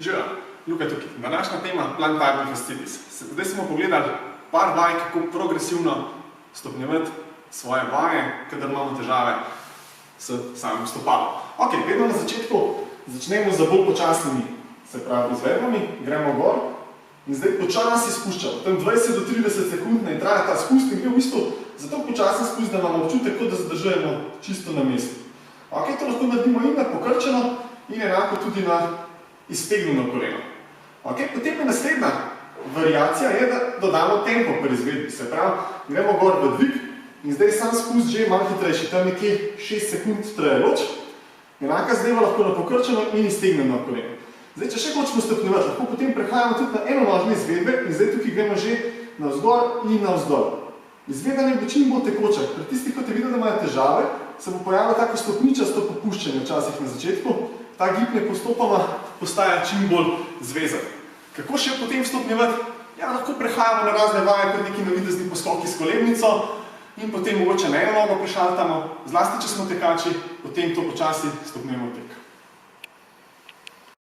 Živijo, Luka tukaj. Današnja tema plantarni fasciitis. Zdaj smo pogledali par vaj, kako progresivno stopnjevati svoje vaje, kadar imamo težave s samim stopalom. Ok, vedno na začetku začnemo z bolj počasnimi, se pravi, izvedbami, gremo gor in zdaj počasi spuščamo. Tam 20 do 30 sekund naj traja ta spust in gre v bistvu zato počasen spust, da imamo občutek, kot da zadržujemo čisto na mestu. Ok, to lahko naredimo in na pokrčeno in enako tudi na iztegnjeno koleno. Ok, potem je naslednja variacija, je, da dodamo tempo pri izvedbi. Se pravi, gremo gor v dvig in zdaj sam spust že malo hitrejši, tam nekje 6 sekund trajajoč. Enaka zadeva lahko na pokrčeno in iztegnjeno koleno. Zdaj, če še hočemo stopnjevati, lahko potem prehajamo tudi na enonožne izvedbe in zdaj tukaj gremo že navzgor in navzdol. Izvedanje bo čim bolj tekoče. Pri tistih, kot je videl, da imajo težave, se bo pojavilo tako stopničasto popuščanje včasih na začetku. Ta gib ne postopoma postaja čim bolj zvezan. Kako še potem stopnjevati? Ja, lahko prehajamo na razne vaje, kot neki navidezni poskoki s kolebnico in potem mogoče na eno nogo prešaltamo. Zlasti, če smo tekači, potem to počasi stopnjujemo tek.